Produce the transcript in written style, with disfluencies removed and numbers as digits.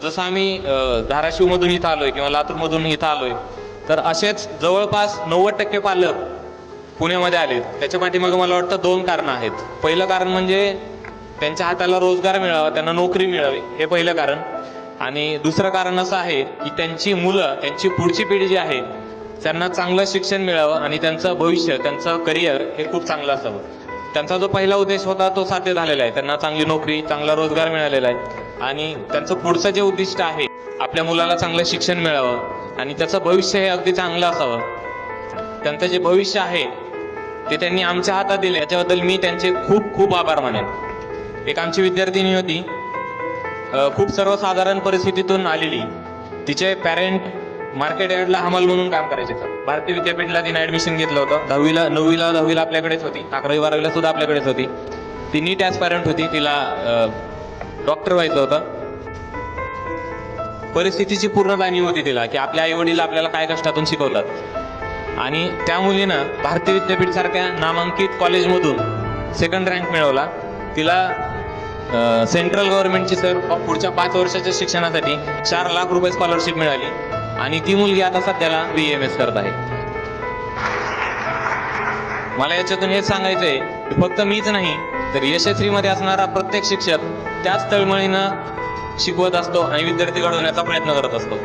जसं आम्ही धाराशिवमधून इथं आलोय किंवा लातूरमधून इथं आलोय, तर असेच जवळपास 90% पालक पुण्यामध्ये आलेत. त्याच्या पाठीमागे मला वाटतं 2 कारणं आहेत. पहिलं कारण म्हणजे त्यांच्या हाताला रोजगार मिळावा, त्यांना नोकरी मिळावी, हे पहिलं कारण. आणि दुसरं कारण असं आहे की त्यांची मुलं, त्यांची पुढची पिढी जी आहे त्यांना चांगलं शिक्षण मिळावं आणि त्यांचं भविष्य, त्यांचं करिअर हे खूप चांगलं असावं. त्यांचा जो पहिला उद्देश होता तो साध्य झालेला आहे. त्यांना चांगली नोकरी, चांगला रोजगार मिळालेला आहे. आणि त्यांचं पुढचं जे उद्दिष्ट आहे, आपल्या मुलाला चांगलं शिक्षण मिळावं आणि त्याचं भविष्य हे अगदी चांगलं असावं. त्यांचं जे भविष्य आहे ते त्यांनी आमच्या हातात दिले, याच्याबद्दल मी त्यांचे खूप खूप आभार मानेन. एक आमची विद्यार्थिनी होती, खूप सर्वसाधारण परिस्थितीतून आलेली. तिचे पॅरेंट मार्केट यार्डला हमाल म्हणून काम करायचे. भारतीय विद्यापीठला तिने ऍडमिशन घेतलं होतं. 10वीला आपल्याकडेच होती, 11वी-12वीला सुद्धा आपल्याकडेच होती. ती नीट ॲस्पायरंट होती, तिला डॉक्टर व्हायचं होतं. परिस्थितीची पूर्ण जाणीव होती तिला की आपल्या आई वडील आपल्याला काय कष्टातून शिकवतात. आणि त्या मुलीनं भारतीय विद्यापीठ सारख्या नामांकित कॉलेजमधून 2nd रँक मिळवला. तिला सेंट्रल गव्हर्नमेंटची सर पुढच्या 5 वर्षाच्या शिक्षणासाठी 4 लाख रुपये स्कॉलरशिप मिळाली. आणि ती मुलगी आता सध्याला BAMS करत आहे. मला याच्यातून हेच सांगायचं आहे की फक्त मीच नाही तर यशस्वीमध्ये असणारा प्रत्येक शिक्षक त्याच तळमळीनं शिकवत असतो आणि विद्यार्थी घडवण्याचा प्रयत्न करत असतो.